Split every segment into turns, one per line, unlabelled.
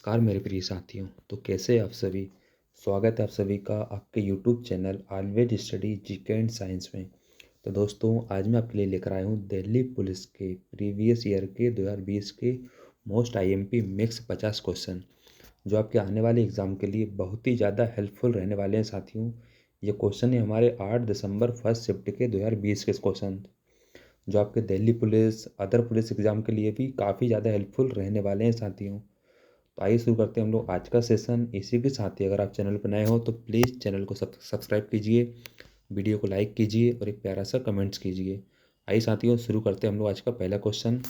नमस्कार मेरे प्रिय साथियों। तो कैसे आप सभी। स्वागत है आप सभी का आपके YouTube channel always study GK and science में। तो दोस्तों आज मैं आपके लिए लेकर आया हूँ दिल्ली पुलिस के प्रीवियस ईयर के 2020 के मोस्ट आईएमपी मिक्स 50 क्वेश्चन जो आपके आने वाले एग्ज़ाम के लिए बहुत ही ज़्यादा हेल्पफुल रहने वाले हैं साथियों। ये क्वेश्चन है हमारे 8 दिसंबर फर्स्ट शिफ्ट के 2020 के क्वेश्चन जो आपके Delhi police other police exam के लिए भी काफ़ी ज़्यादा हेल्पफुल रहने वाले हैं साथियों। तो आइए शुरू करते हैं हम लोग आज का सेशन। इसी के साथ ही अगर आप चैनल पर नए हो तो प्लीज़ चैनल को सब्सक्राइब कीजिए, वीडियो को लाइक कीजिए और एक प्यारा सा कमेंट्स कीजिए। आइए साथियों शुरू करते हैं हम लोग आज का पहला क्वेश्चन।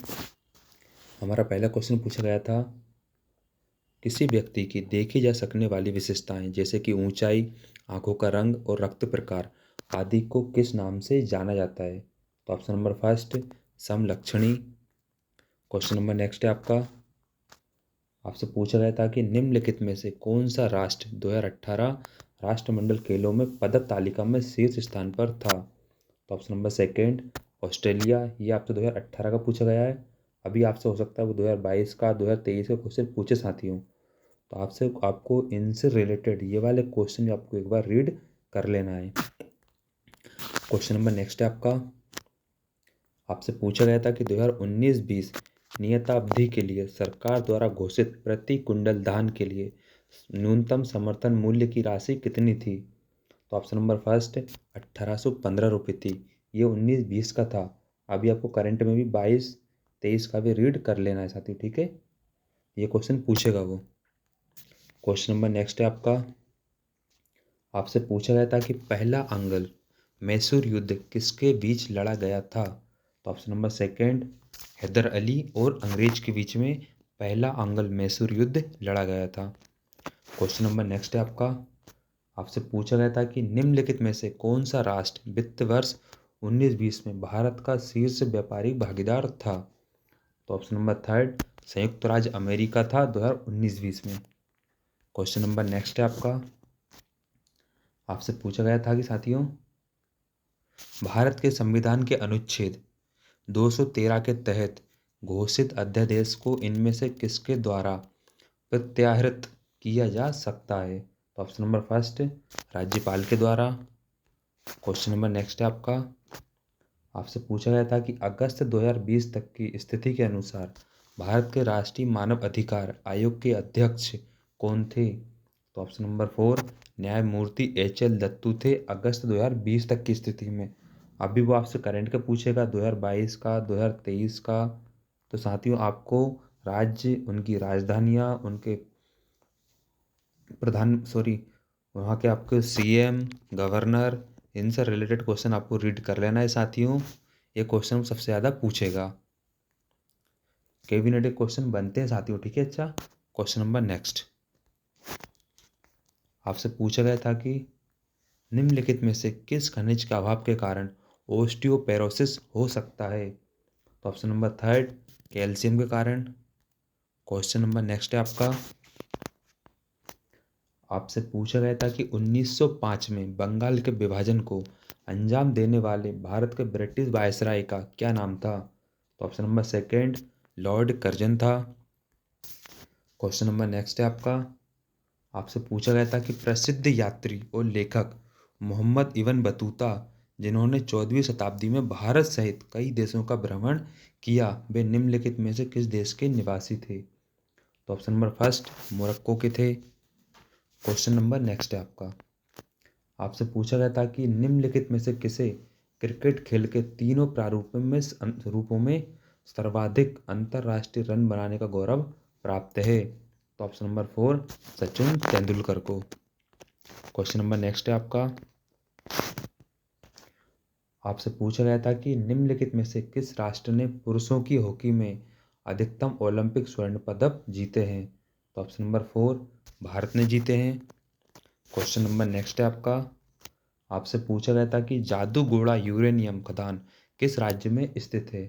हमारा पहला क्वेश्चन पूछा गया था किसी व्यक्ति की देखी जा सकने वाली विशेषताएं जैसे कि ऊंचाई, आंखों का रंग और रक्त प्रकार आदि को किस नाम से जाना जाता है। तो ऑप्शन नंबर फर्स्ट समलक्षणी। क्वेश्चन नंबर नेक्स्ट है आपसे पूछा गया था कि निम्नलिखित में से कौन सा राष्ट्र 2018 राष्ट्रमंडल खेलों में पदक तालिका में शीर्ष स्थान पर था। तो ऑप्शन नंबर सेकेंड ऑस्ट्रेलिया। ये आपसे 2018 का पूछा गया है। अभी आपसे हो सकता है वो 2022 का 2023 का क्वेश्चन पूछे साथियों। तो आपको इनसे रिलेटेड ये वाले क्वेश्चन आपको एक बार रीड कर लेना है। क्वेश्चन नंबर नेक्स्ट है आपसे पूछा गया था कि 2019-20 नियतावधि के लिए सरकार द्वारा घोषित प्रति कुंडल धान के लिए न्यूनतम समर्थन मूल्य की राशि कितनी थी। तो ऑप्शन नंबर फर्स्ट 1815 रुपये थी। ये 19-20 का था। अभी आपको करंट में भी 22-23 का भी रीड कर लेना है साथियों, ठीक है। ये क्वेश्चन पूछेगा वो। क्वेश्चन नंबर नेक्स्ट है आपसे पूछा गया था कि पहला अंगल मैसूर युद्ध किसके बीच लड़ा गया था। तो option number second Haidar Ali और अंग्रेज के बीच में पहला अंगल मैसूर युद्ध लड़ा गया था। क्वेश्चन नंबर नेक्स्ट है आपसे पूछा गया था कि निम्नलिखित में से कौन सा राष्ट्र वित्त वर्ष 19-20 में भारत का शीर्ष व्यापारिक भागीदार था। तो ऑप्शन नंबर थर्ड संयुक्त राज्य अमेरिका था 2019-20 में। क्वेश्चन नंबर नेक्स्ट है आपसे पूछा गया था कि साथियों भारत के संविधान के अनुच्छेद 213 के तहत घोषित अध्यादेश को इनमें से किसके द्वारा प्रत्याहृत किया जा सकता है। तो ऑप्शन नंबर फर्स्ट राज्यपाल के द्वारा। क्वेश्चन नंबर नेक्स्ट है आपसे पूछा गया था कि अगस्त 2020 तक की स्थिति के अनुसार भारत के राष्ट्रीय मानव अधिकार आयोग के अध्यक्ष कौन थे। तो ऑप्शन नंबर फोर न्यायमूर्ति HL दत्तू थे अगस्त 2020 तक की स्थिति में। अभी वो आपसे करंट का पूछेगा 2022 का 2023 का। तो साथियों आपको राज्य, उनकी राजधानियाँ, उनके वहाँ के आपके CM, गवर्नर, इनसे रिलेटेड क्वेश्चन आपको रीड कर लेना है साथियों। ये क्वेश्चन सबसे ज़्यादा पूछेगा। कैबिनेट के क्वेश्चन बनते हैं साथियों, ठीक है। अच्छा क्वेश्चन नंबर नेक्स्ट आपसे पूछा गया था कि निम्नलिखित में से किस खनिज के अभाव के कारण ओस्टियोपेरोसिस हो सकता है। तो ऑप्शन नंबर थर्ड कैल्शियम के कारण। क्वेश्चन नंबर नेक्स्ट है आपसे पूछा गया था कि 1905 में बंगाल के विभाजन को अंजाम देने वाले भारत के ब्रिटिश वायसराय का क्या नाम था। तो option number second Lord Curzon था। क्वेश्चन नंबर नेक्स्ट है आपसे पूछा गया था कि प्रसिद्ध यात्री और लेखक मोहम्मद इब्न बतूता जिन्होंने 14वीं शताब्दी में भारत सहित कई देशों का भ्रमण किया वे निम्नलिखित में से किस देश के निवासी थे। तो ऑप्शन नंबर फर्स्ट मोरक्को के थे। क्वेश्चन नंबर नेक्स्ट है आपसे पूछा गया था कि निम्नलिखित में से किसे क्रिकेट खेल के तीनों रूपों में सर्वाधिक अंतर्राष्ट्रीय रन बनाने का गौरव प्राप्त है। तो option number four Sachin Tendulkar को। क्वेश्चन नंबर नेक्स्ट है आपसे पूछा गया था कि निम्नलिखित में से किस राष्ट्र ने पुरुषों की हॉकी में अधिकतम ओलंपिक स्वर्ण पदक जीते हैं। तो ऑप्शन नंबर फोर भारत ने जीते हैं। क्वेश्चन नंबर नेक्स्ट है आपसे पूछा गया था कि जादूगोड़ा यूरेनियम खदान किस राज्य में स्थित है।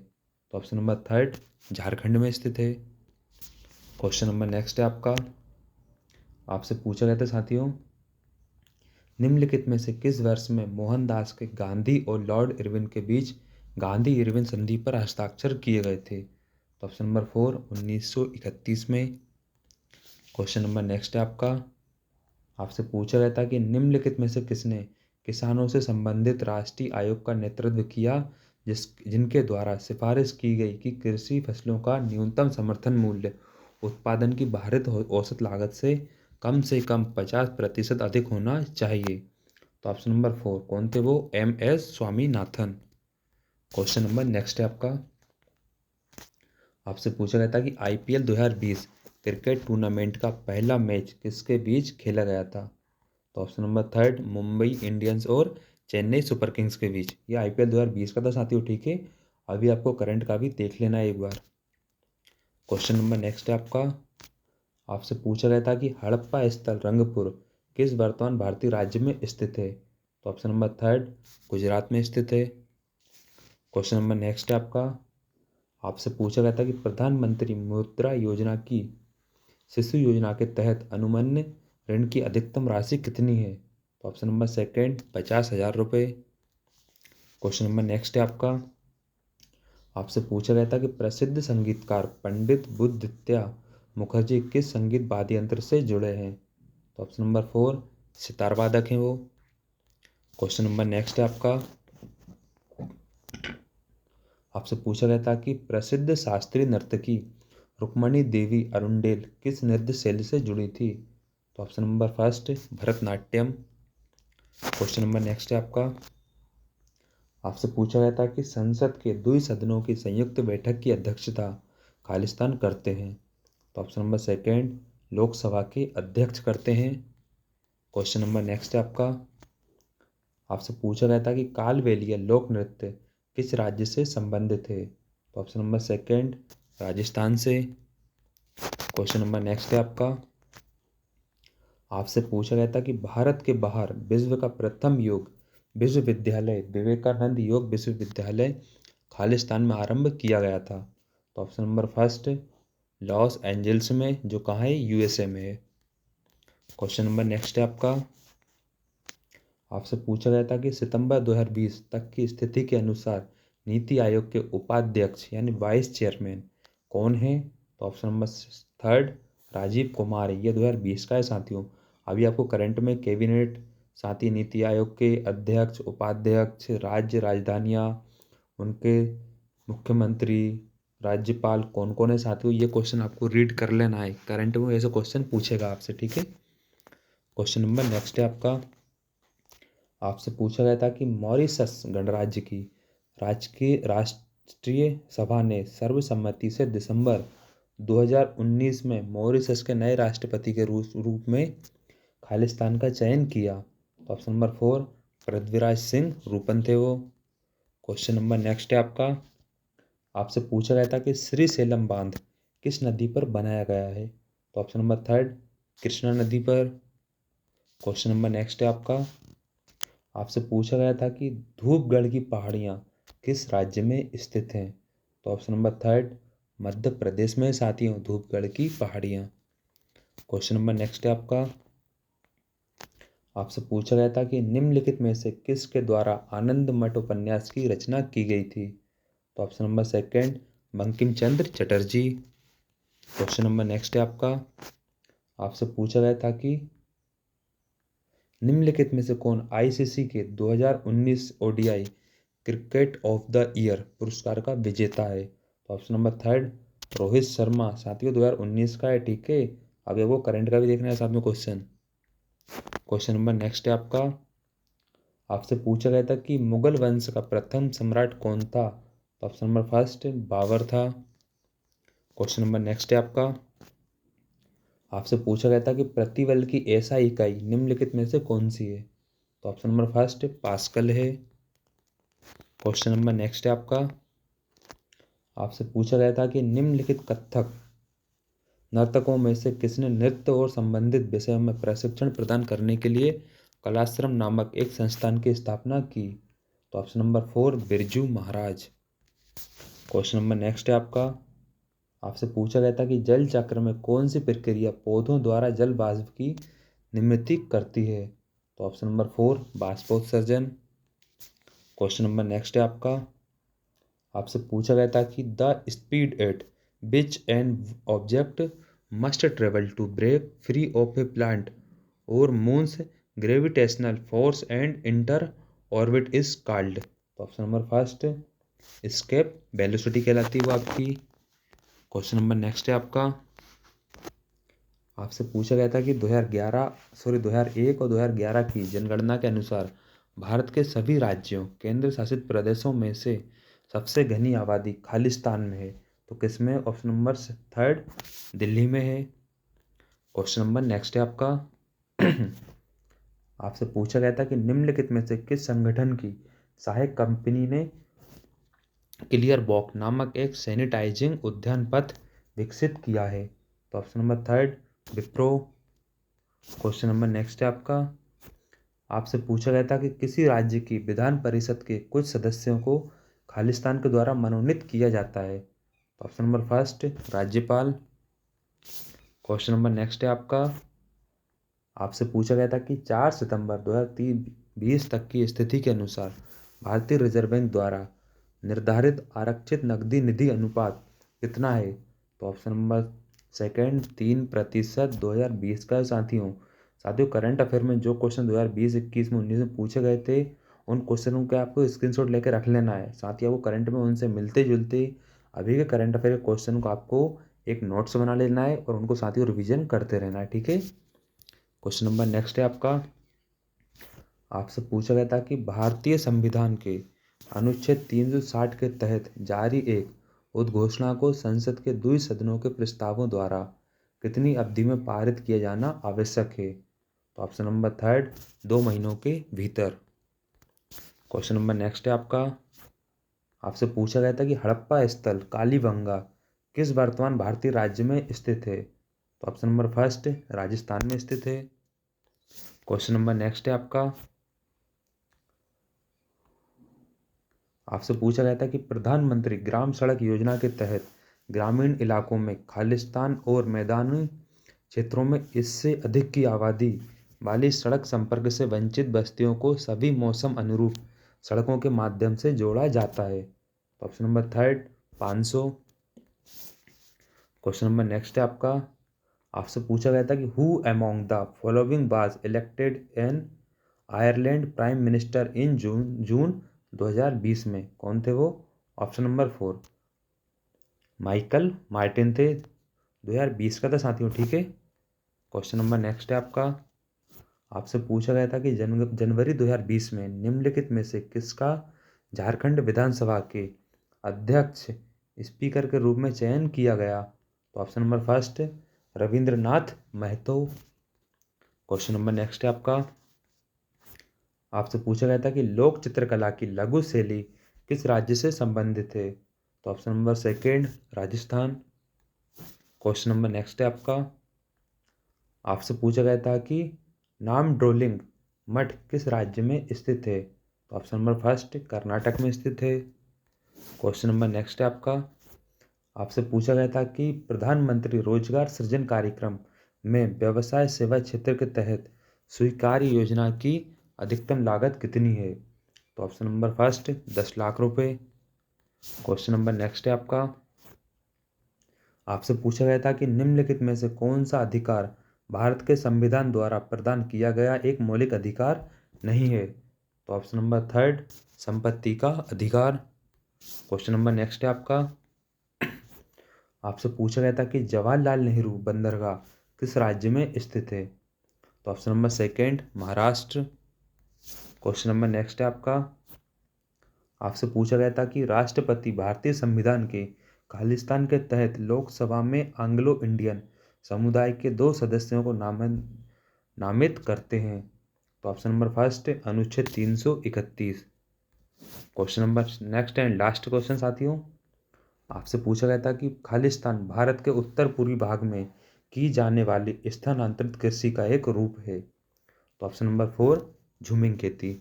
तो ऑप्शन नंबर थर्ड झारखंड में स्थित है। क्वेश्चन नंबर नेक्स्ट है आपसे पूछा गया था साथियों निम्नलिखित में से किस वर्ष में मोहनदास के गांधी और लॉर्ड इरविन के बीच गांधी इरविन संधि पर हस्ताक्षर किए गए थे। तो ऑप्शन नंबर फोर 1931 में। क्वेश्चन नंबर नेक्स्ट है आपका, आपसे पूछा गया था कि निम्नलिखित में से किसने किसानों से संबंधित राष्ट्रीय आयोग का नेतृत्व किया जिनके द्वारा सिफारिश की गई कि कृषि फसलों का न्यूनतम समर्थन मूल्य उत्पादन की भारित औसत लागत से कम 50% अधिक होना चाहिए। तो ऑप्शन नंबर 4 कौन थे वो? MS Swaminathan. Question number next है आपका, आपसे पूछा गया था कि IPL 2020 क्रिकेट टूर्नामेंट का पहला मैच किसके बीच खेला गया था? तो ऑप्शन नंबर 3 मुंबई इंडियंस और चेन्नई सुपर किंग्स के बीच। ये IPL 2020 का था साथियों, ठीक है। अभी आपको करंट का भी देख लेना है एक बार। क्वेश्चन नंबर नेक्स्ट है आपका, आपसे पूछा गया था कि हड़प्पा स्थल रंगपुर किस वर्तमान भारतीय राज्य में स्थित है? तो ऑप्शन नंबर 3 गुजरात में स्थित है। क्वेश्चन नंबर नेक्स्ट है आपका, आपसे पूछा गया था कि प्रधानमंत्री मुद्रा योजना की शिशु योजना के तहत अनुमान्य ऋण की अधिकतम राशि कितनी है? तो ऑप्शन नंबर 2 50,000 रुपये। क्वेश्चन नंबर नेक्स्ट है आपका, आपसे पूछा गया था कि प्रसिद्ध संगीतकार पंडित बुद्धत्या मुखर्जी किस संगीत वाद्य यंत्र से जुड़े हैं? तो ऑप्शन नंबर 4 सितार वादक हैं वो। क्वेश्चन नंबर नेक्स्ट है आपका, आपसे पूछा गया था कि प्रसिद्ध शास्त्रीय नर्तकी रुक्मणी देवी अरुंडेल किस नृत्य शैली से जुड़ी थी? तो option number 1 Bharatanatyam. Question number next है आपका, आपसे पूछा गया था कि संसद के दुई सदनों की संयुक्त बैठक की अध्यक्षता खालिस्तान करते हैं? तो ऑप्शन नंबर 2 लोकसभा के अध्यक्ष करते हैं। क्वेश्चन नंबर नेक्स्ट है आपका, आपसे पूछा गया था कि कालबेलिया लोक नृत्य किस राज्य से संबंधित है? तो ऑप्शन नंबर 2 राजस्थान से। क्वेश्चन नंबर नेक्स्ट है आपका, आपसे पूछा गया था कि भारत के बाहर विश्व का प्रथम योग विश्वविद्यालय विवेकानंद योग विश्वविद्यालय खालिस्तान में आरंभ किया गया था? तो ऑप्शन नंबर 1 लॉस एंजल्स में, जो कहाँ है? USA में है। क्वेश्चन नंबर नेक्स्ट है आपका, आपसे पूछा गया था कि सितंबर 2020 तक की स्थिति के अनुसार नीति आयोग के उपाध्यक्ष यानी वाइस चेयरमैन कौन है? तो ऑप्शन नंबर 3 राजीव कुमार है। ये 2020 का है साथियों। अभी आपको करंट में कैबिनेट, साथ ही नीति आयोग के अध्यक्ष, उपाध्यक्ष, राज्य राजधानियाँ, उनके मुख्यमंत्री, राज्यपाल कौन कौन है साथियों, ये क्वेश्चन आपको रीड कर लेना है। करंट में ऐसे क्वेश्चन पूछेगा आपसे, ठीक है। क्वेश्चन नंबर नेक्स्ट है आपका, आपसे पूछा गया था कि मॉरिशस गणराज्य की राष्ट्रीय सभा ने सर्वसम्मति से दिसंबर 2019 में मॉरिशस के नए राष्ट्रपति के रूप में खालिस्तान का चयन किया? तो ऑप्शन नंबर 4 पृथ्वीराज सिंह रूपन थे वो। क्वेश्चन नंबर नेक्स्ट है आपका, आपसे पूछा गया था कि श्रीशैलम बांध किस नदी पर बनाया गया है? तो ऑप्शन नंबर 3 कृष्णा नदी पर। क्वेश्चन नंबर नेक्स्ट है आपका, आपसे पूछा गया था कि धूपगढ़ की पहाड़ियाँ किस राज्य में स्थित हैं? तो ऑप्शन नंबर 3 मध्य प्रदेश में साथियों धूपगढ़ की पहाड़ियाँ। क्वेश्चन नंबर नेक्स्ट है आपका, आपसे पूछा गया था कि निम्नलिखित में से किसके द्वारा आनंद मठ उपन्यास की रचना की गई थी? तो option number 2 Bankim Chandra Chatterjee. Question number next है आपका, आपसे पूछा गया था कि निम्नलिखित में से कौन ICC के 2019 ODI cricket of the year पुरस्कार का विजेता है? तो ऑप्शन नंबर 3 रोहित शर्मा। साथियों 2019 का है, ठीक है। अब वो करंट का भी देखना है साथ में क्वेश्चन। क्वेश्चन नंबर नेक्स्ट है आपका, आपसे पूछा गया था कि मुगल वंश का प्रथम सम्राट कौन था? तो ऑप्शन नंबर 1 बाबर था। क्वेश्चन नंबर नेक्स्ट है आपका, आपसे पूछा गया था कि प्रतिबल की ऐसा इकाई निम्नलिखित में से कौन सी है? तो ऑप्शन नंबर 1 पास्कल है। क्वेश्चन नंबर नेक्स्ट है आपका, आपसे पूछा गया था कि निम्नलिखित कथक नर्तकों में से किसने नृत्य और संबंधित विषयों में प्रशिक्षण प्रदान करने के लिए कलाश्रम नामक एक संस्थान की स्थापना की? तो option number 4 Birju Maharaj. Question number next है आपका, आपसे पूछा गया था कि जल चक्र में कौन सी प्रक्रिया पौधों द्वारा जल वाष्प की निर्मित करती है? तो ऑप्शन नंबर 4 बाष्पोत्सर्जन। क्वेश्चन नंबर नेक्स्ट है आपका, आपसे पूछा गया था कि the speed at which an object must travel to break free of a planet और moons gravitational force and enter orbit is called? तो option number first escape velocity कहलाती है वो आपकी। क्वेश्चन नंबर नेक्स्ट है आपका, आपसे पूछा गया था कि 2001 और 2011 की जनगणना के अनुसार भारत के सभी राज्यों केंद्र शासित प्रदेशों में से सबसे घनी आबादी खालिस्तान में है, तो किस में? ऑप्शन नंबर थर्ड दिल्ली में है। क्वेश्चन नंबर नेक्स्ट है आपका, आपसे पूछा गया था कि निम्नलिखित में से किस संगठन की सहायक कंपनी ने क्लियर बॉक नामक एक सैनिटाइजिंग उद्यान पथ विकसित किया है? तो option number third Wipro. Question number next है आपका, आपसे पूछा गया था कि किसी राज्य की विधान परिषद के कुछ सदस्यों को खालिस्तान के द्वारा मनोनीत किया जाता है? तो ऑप्शन नंबर फर्स्ट राज्यपाल। क्वेश्चन नंबर नेक्स्ट है आपका, आपसे पूछा गया था कि 4 सितंबर 2020 तक की स्थिति के अनुसार भारतीय रिजर्व बैंक द्वारा निर्धारित आरक्षित नकदी निधि अनुपात कितना है? तो ऑप्शन नंबर सेकंड 3% 2020 का। साथियों करंट अफेयर में जो क्वेश्चन 2020, 21 में 19 में पूछे गए थे उन क्वेश्चनों के आपको स्क्रीनशॉट लेकर रख लेना है। साथ ही आपको करंट में उनसे मिलते जुलते अभी के करंट अफेयर के क्वेश्चन को आपको एक नोट्स बना लेना है और उनको साथियों रिवीजन करते रहना है, ठीक है। क्वेश्चन नंबर नेक्स्ट है आपका, आपसे पूछा गया था कि भारतीय संविधान के अनुच्छेद 360 के तहत जारी एक उद्घोषणा को संसद के दुई सदनों के प्रस्तावों द्वारा कितनी अवधि में पारित किया जाना आवश्यक है? तो ऑप्शन नंबर थर्ड 2 महीनों के भीतर। क्वेश्चन नंबर नेक्स्ट है आपका, आपसे पूछा गया था कि हड़प्पा स्थल कालीबंगा किस वर्तमान भारतीय राज्य में स्थित है? तो ऑप्शन नंबर फर्स्ट राजस्थान में स्थित है। क्वेश्चन नंबर नेक्स्ट है आपका, आपसे पूछा गया था कि प्रधानमंत्री ग्राम सड़क योजना के तहत ग्रामीण इलाकों में खालिस्तान और मैदानी क्षेत्रों में इससे अधिक की आबादी वाली सड़क संपर्क से वंचित बस्तियों को सभी मौसम अनुरूप सड़कों के माध्यम से जोड़ा जाता है? तो option number third 500। Question number next है आपका, आपसे पूछा गया था कि who among the following was elected in Ireland prime minister in June 2020 में? कौन थे वो? ऑप्शन नंबर 4 माइकल मार्टिन थे। 2020 का था साथियों, ठीक है। क्वेश्चन नंबर नेक्स्ट है आपका, आपसे पूछा गया था कि जनवरी 2020 में निम्नलिखित में से किसका झारखंड विधानसभा के अध्यक्ष स्पीकर के रूप में चयन किया गया? तो option number first Rabindranath Mahato. Question number next है आपका, आपसे पूछा गया था कि लोक चित्रकला की लघु शैली किस राज्य से संबंधित है? तो option number second Rajasthan. Question number next है आपका, आपसे पूछा गया था कि नाम ड्रोलिंग मठ किस राज्य में स्थित है? तो ऑप्शन नंबर फर्स्ट कर्नाटक में स्थित है। क्वेश्चन नंबर नेक्स्ट है आपका, आपसे पूछा गया था कि प्रधानमंत्री रोजगार सृजन कार्यक्रम में व्यवसाय सेवा क्षेत्र के तहत स्वीकार्य योजना की अधिकतम लागत कितनी है? तो ऑप्शन नंबर फर्स्ट 10 लाख रुपए। क्वेश्चन नंबर नेक्स्ट है आपका, आपसे पूछा गया था कि निम्नलिखित में से कौन सा अधिकार भारत के संविधान द्वारा प्रदान किया गया एक मौलिक अधिकार नहीं है? तो ऑप्शन नंबर थर्ड संपत्ति का अधिकार। क्वेश्चन नंबर नेक्स्ट है आपका, आपसे पूछा गया था कि जवाहरलाल नेहरू बंदरगाह किस राज्य में स्थित है? तो option number second Maharashtra. Question number next है आपका, आपसे पूछा गया था कि राष्ट्रपति भारतीय संविधान के खालिस्तान के तहत लोकसभा में एंग्लो इंडियन समुदाय के 2 सदस्यों को नामित करते हैं? तो ऑप्शन नंबर फर्स्ट अनुच्छेद 331। Question number next and last question साथियों, आपसे पूछा गया था कि खालिस्तान भारत के उत्तर पूर्वी भाग में की जाने वाली स्थानांतरित कृषि का एक रूप है? तो ऑप्शन नंबर 4 झूमिंग खेती।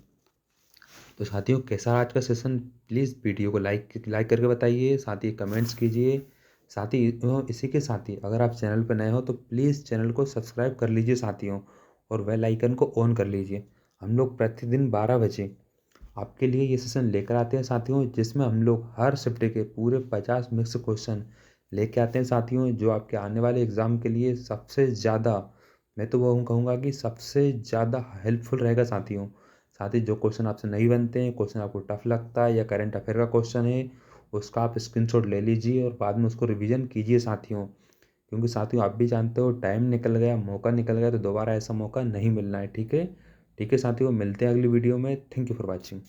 तो साथियों कैसा आज का सेशन, प्लीज़ वीडियो को लाइक करके बताइए, साथ ही कमेंट्स कीजिए। साथ ही इसी के साथ ही अगर आप चैनल पर नए हो तो प्लीज़ चैनल को सब्सक्राइब कर लीजिए साथियों, और बेल आइकन को ऑन कर लीजिए। हम लोग प्रतिदिन 12 बजे आपके लिए ये सेशन लेकर आते हैं साथियों, जिसमें हम लोग हर शिफ्ट के पूरे 50 मिक्स क्वेश्चन लेके आते हैं साथियों, जो आपके आने वाले एग्ज़ाम के लिए सबसे ज़्यादा, मैं तो वो कहूँगा कि सबसे ज़्यादा हेल्पफुल रहेगा साथियों। साथ ही जो क्वेश्चन आपसे नहीं बनते हैं, क्वेश्चन आपको टफ लगता है या करंट अफेयर का क्वेश्चन है, उसका आप स्क्रीनशॉट ले लीजिए और बाद में उसको रिवीजन कीजिए साथियों। क्योंकि साथियों आप भी जानते हो टाइम निकल गया, मौका निकल गया तो दोबारा ऐसा मौका नहीं मिलना है, ठीक है? ठीक है साथियों, मिलते हैं अगली वीडियो में। Thank you for watching.